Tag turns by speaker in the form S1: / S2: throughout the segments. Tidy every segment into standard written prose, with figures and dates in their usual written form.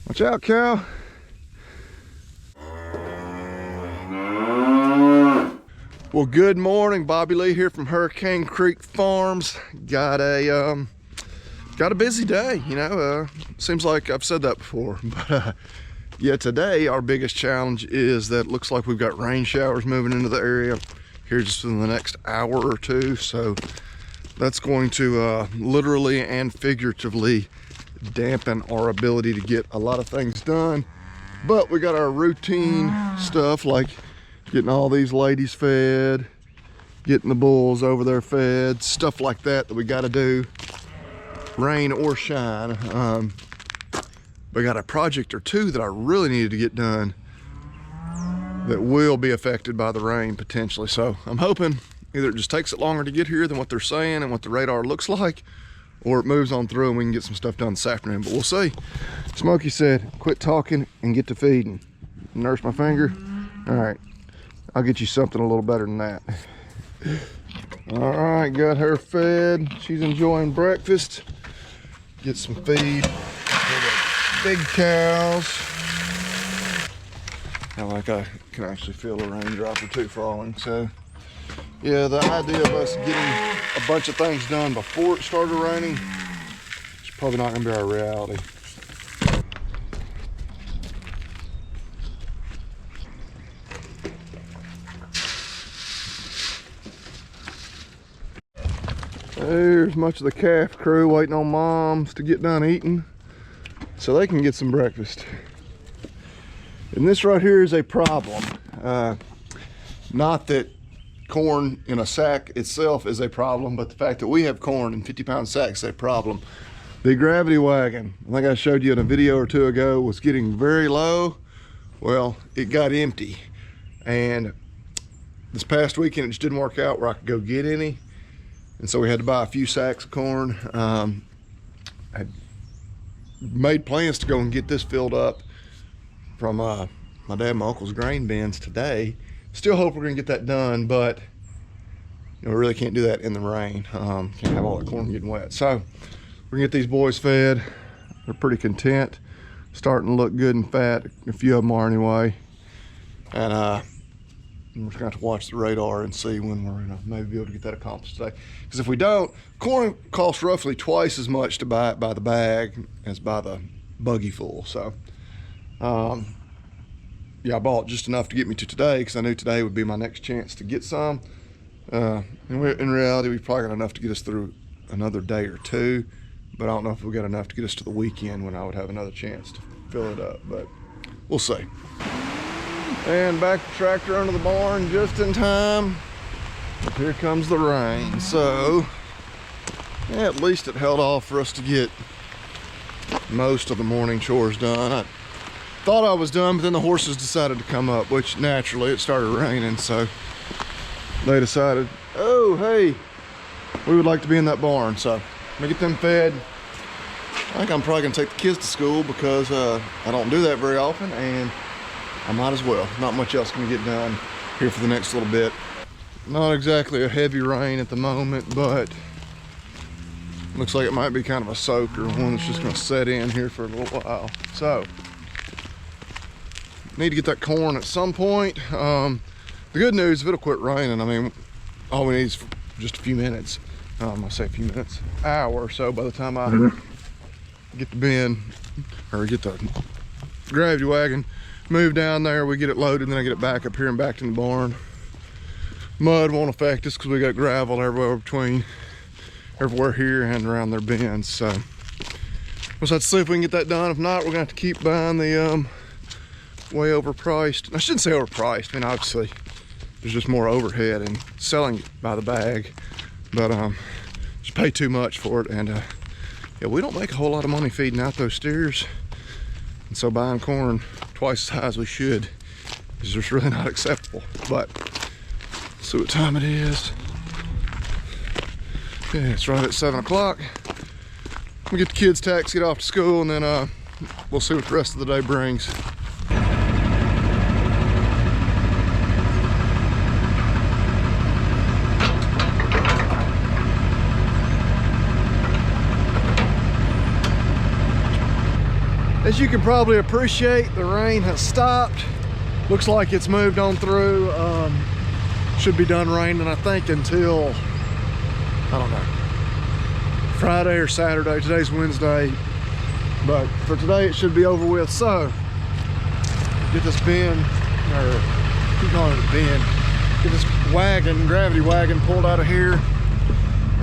S1: Watch out, Cal. Well, good morning. Bobby Lee here from Hurricane Creek Farms. Got a busy day, you know. Seems like I've said that before, but yeah, today our biggest challenge is that it looks like we've got rain showers moving into the area here just in the next hour or two. So that's going to literally and figuratively dampen our ability to get a lot of things done. But we got our routine stuff like getting all these ladies fed, getting the bulls over there fed, stuff like that we got to do, rain or shine. We got a project or two that I really needed to get done that will be affected by the rain potentially. So I'm hoping either it just takes it longer to get here than what they're saying and what the radar looks like, or it moves on through and we can get some stuff done this afternoon, but we'll see. Smokey said, quit talking and get to feeding. Nurse my finger. All right, I'll get you something a little better than that. All right, got her fed. She's enjoying breakfast. Get some feed for the big cows. I can actually feel a raindrop or two falling. So yeah, the idea of us getting a bunch of things done before it started raining is probably not gonna be our reality. There's much of the calf crew waiting on moms to get done eating so they can get some breakfast. And this right here is a problem. Not that corn in a sack itself is a problem, but the fact that we have corn in 50-pound sacks is a problem. The gravity wagon, I think I showed you in a video or two ago, was getting very low. Well, it got empty. And this past weekend, it just didn't work out where I could go get any. And so we had to buy a few sacks of corn. I made plans to go and get this filled up from my dad and my uncle's grain bins today. Still hope we're gonna get that done, but you know, we really can't do that in the rain. Can't have all the corn getting wet. So we're gonna get these boys fed. They're pretty content, starting to look good and fat. A few of them are anyway. And we're just gonna have to watch the radar and see when we're gonna maybe be able to get that accomplished today. Because if we don't, corn costs roughly twice as much to buy it by the bag as by the buggy full. So yeah, I bought just enough to get me to today because I knew today would be my next chance to get some. And in reality, we've probably got enough to get us through another day or two, but I don't know if we got enough to get us to the weekend when I would have another chance to fill it up, but we'll see. And back the tractor under the barn just in time. But here comes the rain. So yeah, at least it held off for us to get most of the morning chores done. I thought I was done, but then the horses decided to come up, which naturally it started raining. So they decided, oh, hey, we would like to be in that barn. So I'm gonna get them fed. I think I'm probably gonna take the kids to school because I don't do that very often, and I might as well. Not much else can get done here for the next little bit. Not exactly a heavy rain at the moment, but looks like it might be kind of a soaker, one that's just gonna set in here for a little while. So, need to get that corn at some point. The good news, if it'll quit raining, I mean, all we need is just a few minutes. I say a few minutes, hour or so by the time I get the bin, or get the gravity wagon move down there, we get it loaded, and then I get it back up here and back in the barn. Mud won't affect us because we got gravel everywhere here and around their bins. So we'll just have to see if we can get that done. If not, we're gonna have to keep buying the way overpriced. I shouldn't say overpriced. I mean, obviously there's just more overhead in selling it by the bag, but just pay too much for it. And yeah, we don't make a whole lot of money feeding out those steers, and so buying corn twice as high as we should is just really not acceptable. But let's see what time it is. Yeah, it's right at 7 o'clock. We get the kids' taxi, get off to school, and then we'll see what the rest of the day brings. As you can probably appreciate, the rain has stopped. Looks like it's moved on through. Should be done raining, I think, until, I don't know, Friday or Saturday. Today's Wednesday, but for today it should be over with. So, get this bin, or keep calling it a bin, get this wagon, gravity wagon pulled out of here,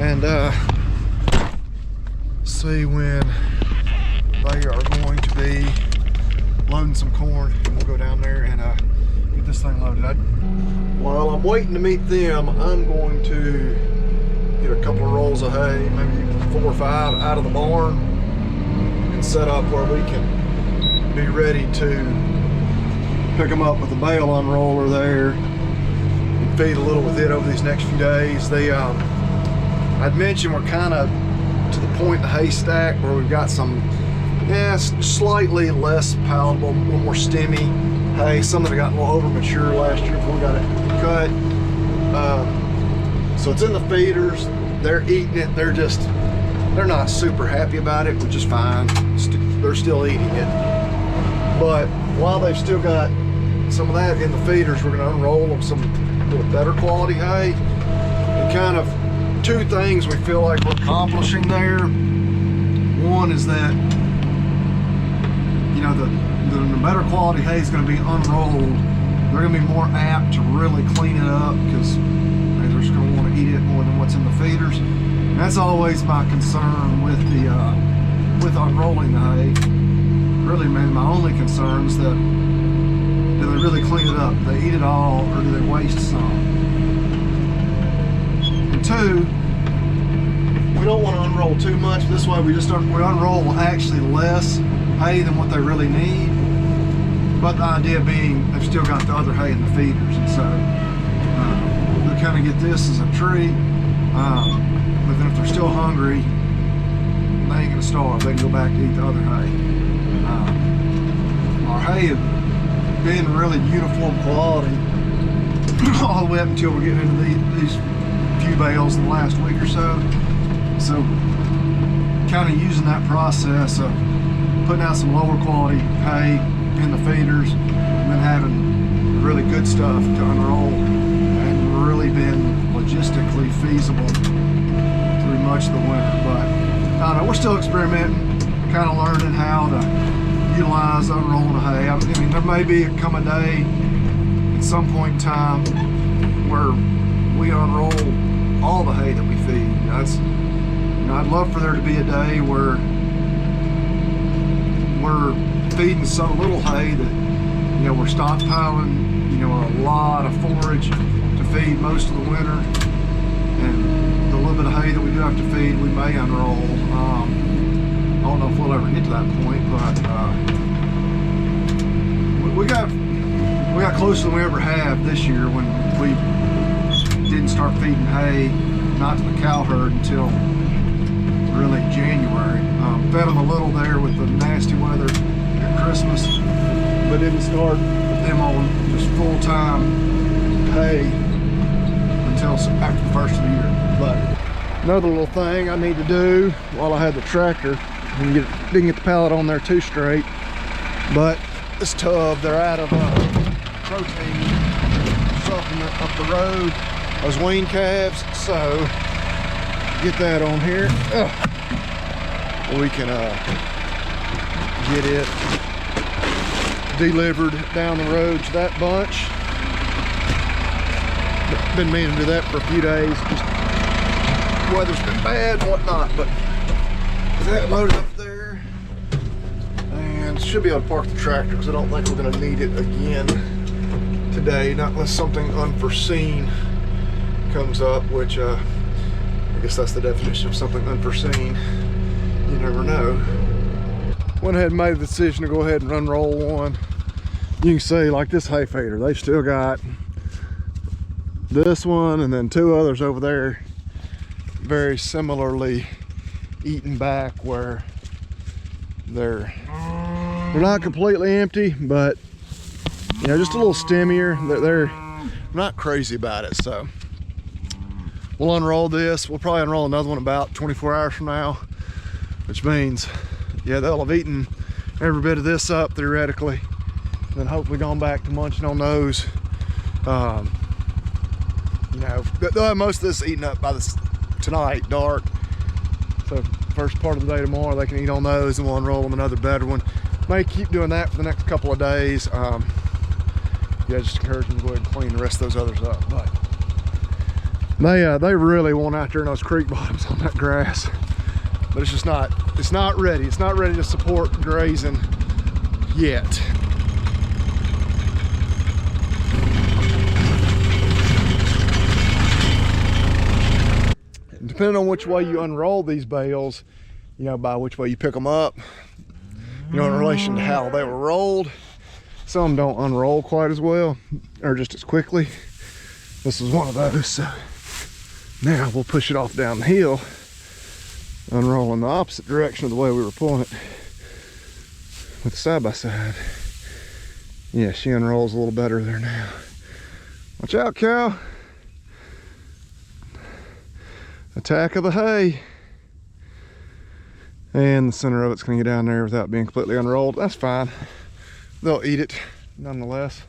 S1: and see when they are going to be loading some corn, and we'll go down there and get this thing loaded. While I'm waiting to meet them, I'm going to get a couple of rolls of hay, maybe 4 or 5 out of the barn, and set up where we can be ready to pick them up with a bale unroller there and feed a little with it over these next few days. I'd mentioned we're kind of to the point in the haystack where we've got some slightly less palatable, a little more stemmy hay, some that got a little over mature last year before we got it cut. So it's in the feeders, they're eating it, they're not super happy about it, which is fine. They're still eating it. But while they've still got some of that in the feeders, we're gonna unroll them some little better quality hay. And kind of 2 things we feel like we're accomplishing there. One is that, you know, the better quality hay is going to be unrolled. They're going to be more apt to really clean it up because they're just going to want to eat it more than what's in the feeders. And that's always my concern with with unrolling the hay. Really, man, my only concern is that do they really clean it up? Do they eat it all, or do they waste some? And 2, we don't want to unroll too much. This way we unroll actually less hay than what they really need. But the idea being they've still got the other hay in the feeders, and so we'll kind of get this as a treat. But then if they're still hungry, they ain't gonna starve. They can go back to eat the other hay. Our hay has been really uniform quality all the way up until we're getting into these few bales in the last week or so. So kind of using that process of putting out some lower quality hay in the feeders and then having really good stuff to unroll, and really been logistically feasible through much of the winter. But I don't know, we're still experimenting, kind of learning how to utilize unrolling the hay. I mean, there may be come a day at some point in time where we unroll all the hay that we feed. I'd love for there to be a day where we're feeding so little hay that, you know, we're stockpiling, you know, a lot of forage to feed most of the winter, and the little bit of hay that we do have to feed, we may unroll. I don't know if we'll ever get to that point, but we got closer than we ever have this year when we didn't start feeding hay, not to the cow herd, until really January. Fed them a little there with the nasty weather at Christmas, but didn't start them on just full-time hay until after the first of the year. But another little thing I need to do while I had the tractor, didn't get the pallet on there too straight, but this tub, they're out of protein supplement up the road, those wean calves, so get that on here. We can get it delivered down the road to that bunch. Been meaning to do that for a few days. Just weather's been bad and whatnot, but that loaded up there, and should be able to park the tractor because I don't think we're going to need it again today, not unless something unforeseen comes up, which I guess that's the definition of something unforeseen. You never know. Went ahead and made the decision to go ahead and unroll one. You can see, like this hay feeder, they've still got this one and then 2 others over there very similarly eaten back, where they're not completely empty, but you know, just a little stemmier. They're not crazy about it. So we'll unroll this. We'll probably unroll another one about 24 hours from now, which means, yeah, they'll have eaten every bit of this up theoretically, and then hopefully gone back to munching on those. You know, they'll have most of this eaten up by tonight, dark. So first part of the day tomorrow, they can eat on those, and we'll unroll them another better one. May keep doing that for the next couple of days. Yeah, just encourage them to go ahead and clean the rest of those others up. But they really want out there in those creek bottoms on that grass. But it's just not, it's not ready. It's not ready to support grazing yet. Depending on which way you unroll these bales, you know, by which way you pick them up, you know, in relation to how they were rolled. Some don't unroll quite as well or just as quickly. This is one of those. So now we'll push it off down the hill, unroll in the opposite direction of the way we were pulling it with side by side. Yeah, she unrolls a little better there now. Watch out, cow. Attack of the hay. And the center of it's going to get down there without being completely unrolled. That's fine. They'll eat it nonetheless.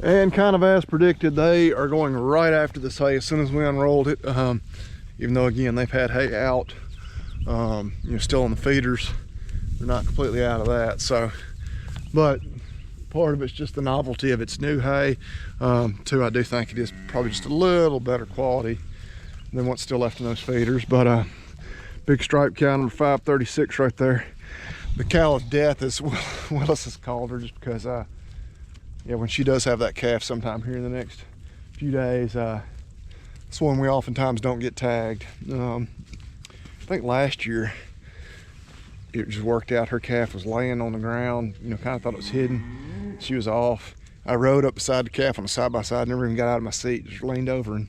S1: And kind of as predicted, they are going right after this hay as soon as we unrolled it. Even though, again, they've had hay out, you know, still on the feeders. They're not completely out of that. So, but part of it's just the novelty of its new hay. Two, I do think it is probably just a little better quality than what's still left in those feeders. But big striped cow number 536 right there. The cow of death, as Willis has called her, just because yeah, when she does have that calf sometime here in the next few days, it's one we oftentimes don't get tagged. I think last year it just worked out. Her calf was laying on the ground, you know, kind of thought it was hidden. She was off. I rode up beside the calf on a side by side, never even got out of my seat, just leaned over and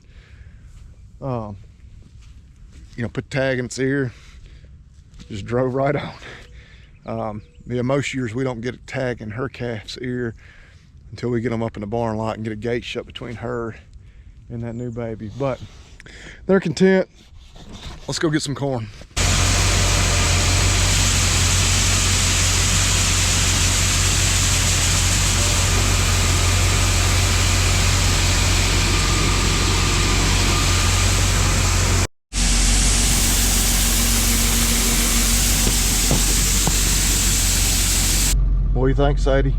S1: you know, put the tag in its ear, just drove right on. Yeah, most years we don't get a tag in her calf's ear until we get them up in the barn lot and get a gate shut between her and that new baby. But they're content. Let's go get some corn. What do you think, Sadie?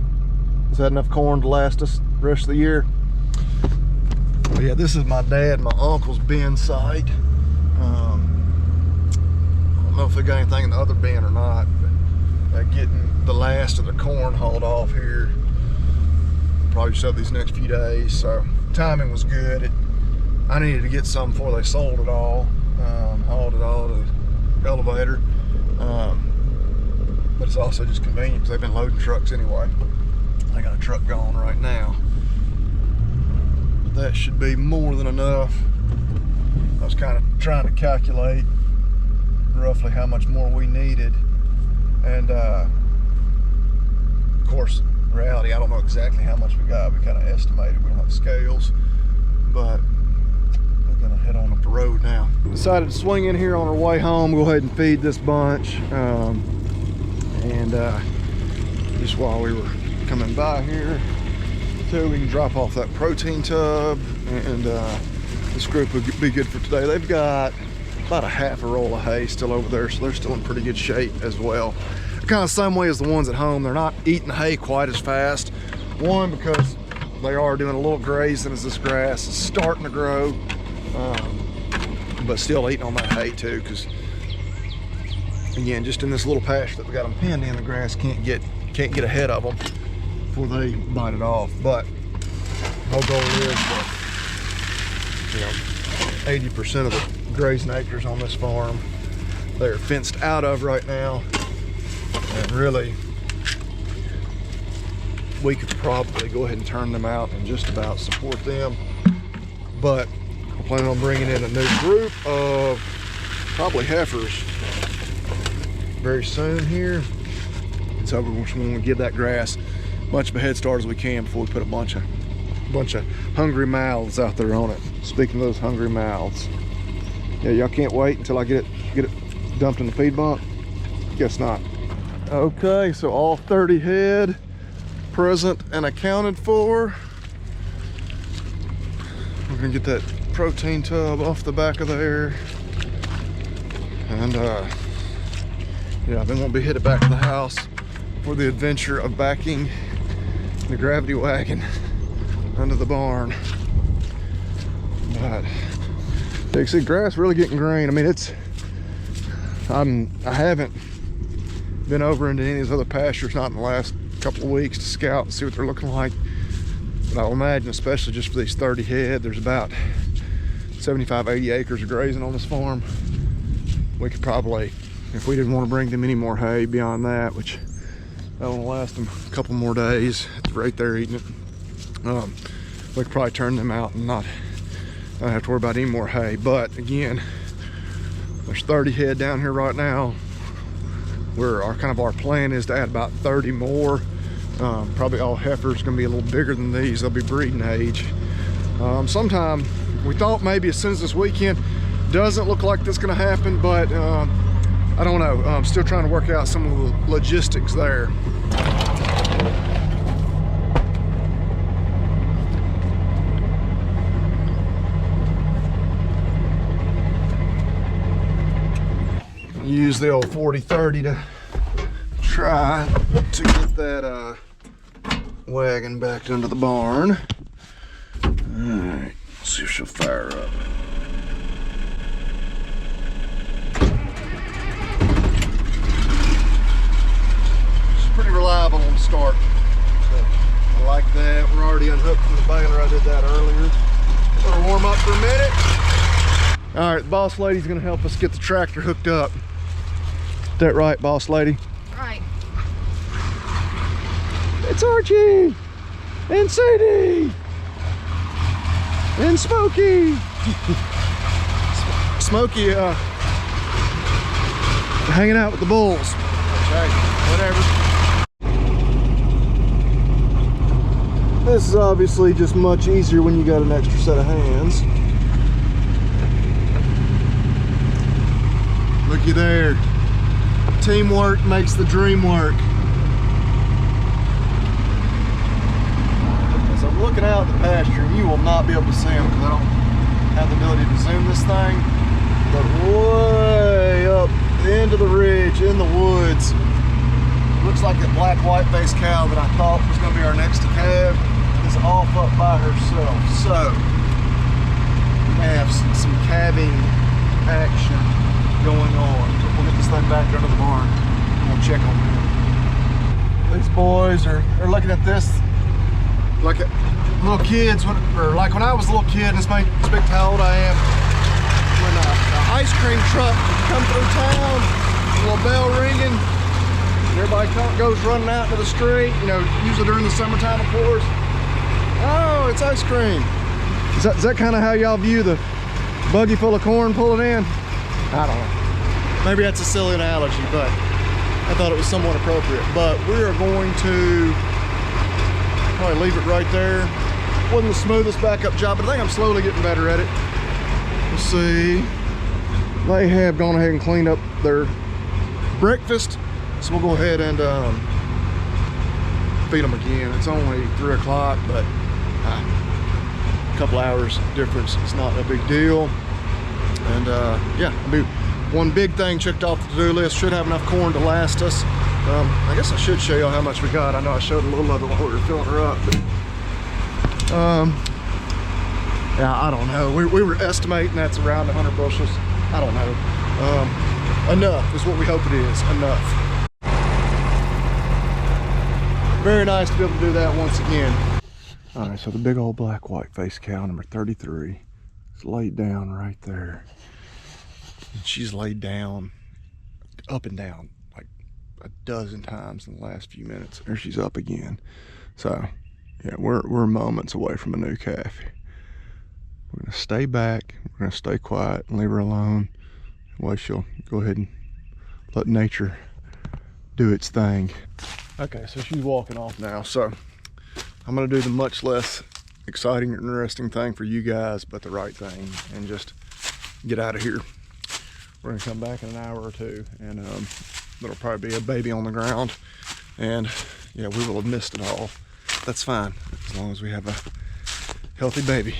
S1: Is that enough corn to last us the rest of the year? Well, yeah, this is my dad and my uncle's bin site. I don't know if they got anything in the other bin or not, but getting the last of the corn hauled off here probably just over these next few days. So timing was good. I needed to get some before they sold it all, hauled it all to the elevator. But it's also just convenient because they've been loading trucks anyway. I got a truck going right now. But that should be more than enough. I was kind of trying to calculate roughly how much more we needed. And of course, in reality, I don't know exactly how much we got. We kind of estimated. We don't have scales. But we're gonna head on up the road now. Decided to swing in here on our way home, go ahead and feed this bunch. And just while we were coming by here, so we can drop off that protein tub, and this group would be good for today. They've got about a half a roll of hay still over there, so they're still in pretty good shape as well. Kind of the same way as the ones at home. They're not eating the hay quite as fast. One, because they are doing a little grazing as this grass is starting to grow, but still eating on that hay too, because again, just in this little pasture that we got them pinned in, the grass can't get ahead of them before they bite it off. But the whole goal is that, you know, 80% of the grazing acres on this farm, they're fenced out of right now, and really we could probably go ahead and turn them out and just about support them. But we're planning on bringing in a new group of probably heifers very soon here. So we want to give that grass much of a head start as we can before we put a bunch of hungry mouths out there on it. Speaking of those hungry mouths, yeah, y'all can't wait until I get it dumped in the feed bunk? Guess not. Okay, so all 30 head present and accounted for. We're gonna get that protein tub off the back of there. And yeah, then we'll be headed back to the house for the adventure of backing the gravity wagon under the barn. But you can see grass really getting green. I mean, I haven't been over into any of these other pastures, not in the last couple of weeks, to scout and see what they're looking like. But I'll imagine, especially just for these 30 head, there's about 75, 80 acres of grazing on this farm. We could probably, if we didn't want to bring them any more hay beyond that, which that will last them a couple more days at the rate they're eating it, we could probably turn them out and not have to worry about any more hay. But again, there's 30 head down here right now. Where our plan is to add about 30 more. Probably all heifers gonna be a little bigger than these. They'll be breeding age. Sometime, we thought maybe as soon as this weekend. Doesn't look like that's gonna happen, but I don't know. I'm still trying to work out some of the logistics there. Use the old 40-30 to try to get that wagon backed into the barn. All right, let's see if she'll fire up. She's pretty reliable on the start. So I like that. We're already unhooked from the baler. I did that earlier. Let her warm up for a minute. All right, the boss lady's gonna help us get the tractor hooked up. Is that right, boss lady?
S2: Right.
S1: It's Archie and Sadie and Smokey. Smokey hanging out with the bulls. Okay, whatever. This is obviously just much easier when you got an extra set of hands. Looky there. Teamwork makes the dream work. As I'm looking out at the pasture, you will not be able to see them because I don't have the ability to zoom this thing. But way up into the ridge in the woods, looks like that black white-faced cow that I thought was going to be our next to calve is off up by herself. So we have some calving action going on. We'll get this thing back under the barn. We'll check on them. These boys are looking at this like little kids, or like when I was a little kid, and this may speak to how old I am, when the ice cream truck come through town, a little bell ringing, and everybody goes running out into the street, you know, usually during the summertime, of course. Oh, it's ice cream. Is that kind of how y'all view the buggy full of corn pulling in? I don't know. Maybe that's a silly analogy, but I thought it was somewhat appropriate. But we are going to probably leave it right there. Wasn't the smoothest backup job, but I think I'm slowly getting better at it. Let's see. They have gone ahead and cleaned up their breakfast, so we'll go ahead and feed them again. It's only 3 o'clock, but a couple hours difference. It's not a big deal. And yeah, I'll be one big thing checked off the to-do list. Should have enough corn to last us. I guess I should show y'all how much we got. I know I showed a little of it while we were filling her up, but yeah, I don't know. We were estimating that's around 100 bushels. I don't know. Enough is what we hope it is. Enough. Very nice to be able to do that once again. All right, so the big old black white face cow, number 33, is laid down right there. And she's laid down, up and down, like a dozen times in the last few minutes. There she's up again. So, yeah, we're moments away from a new calf. We're gonna stay back, we're gonna stay quiet and leave her alone. Well, she'll go ahead and let nature do its thing. Okay, so she's walking off now. So I'm gonna do the much less exciting or interesting thing for you guys, but the right thing, and just get out of here. We're gonna come back in an hour or two and there'll probably be a baby on the ground, and yeah, we will have missed it all. That's fine, as long as we have a healthy baby.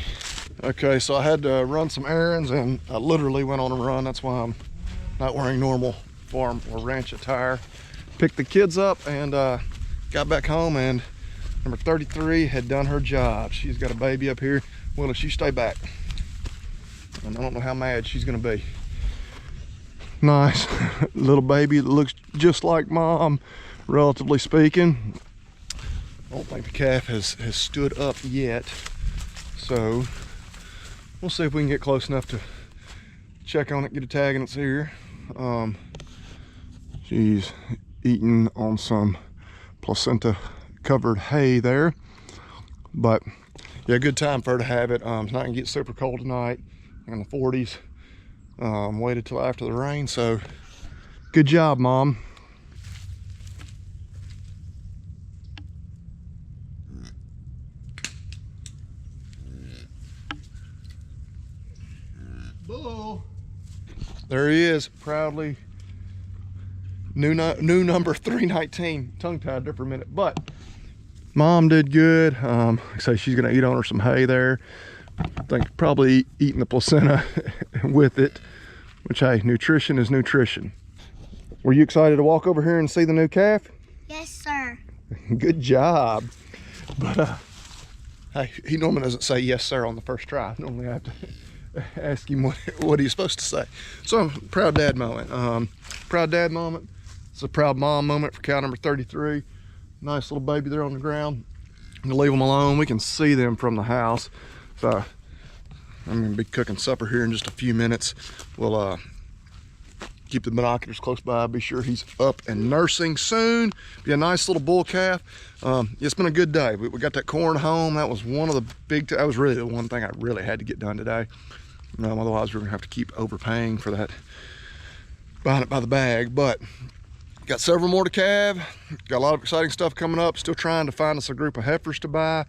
S1: Okay, so I had to run some errands, and I literally went on a run. That's why I'm not wearing normal farm or ranch attire. Picked the kids up and got back home, and number 33 had done her job. She's got a baby up here. Willis, you stay back. And I don't know how mad she's gonna be. Nice little baby that looks just like mom, relatively speaking. I don't think the calf has stood up yet, so we'll see if we can get close enough to check on it, get a tag in its ear. She's eating on some placenta covered hay there, but yeah, good time for her to have it. It's not gonna get super cold tonight, in the 40s. Waited till after the rain, so good job, Mom. Bull. There he is, proudly. New number 319. Tongue tied there for a minute, but Mom did good. Like I say, she's gonna eat on her some hay there. I think probably eating the placenta with it, which, hey, nutrition is nutrition. Were you excited to walk over here and see the new calf?
S2: Yes, sir.
S1: Good job. But hey, he normally doesn't say yes, sir, on the first try. Normally I have to ask him what he's supposed to say. So, proud dad moment. Proud dad moment. It's a proud mom moment for cow number 33. Nice little baby there on the ground. I'm gonna leave them alone. We can see them from the house. So I'm gonna be cooking supper here in just a few minutes. We'll keep the binoculars close by, be sure he's up and nursing soon. Be a nice little bull calf. It's been a good day. We got that corn home. That was one of the that was really the one thing I really had to get done today. Otherwise we're gonna have to keep overpaying for that, buying it by the bag. But got several more to calve. Got a lot of exciting stuff coming up. Still trying to find us a group of heifers to buy.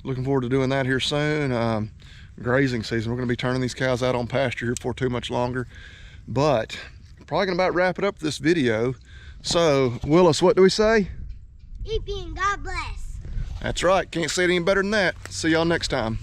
S1: Looking forward to doing that here soon. Grazing season. We're going to be turning these cows out on pasture here for too much longer. But probably going to about wrap it up this video. So, Willis, what do we say?
S2: Eat and God bless.
S1: That's right. Can't say it any better than that. See y'all next time.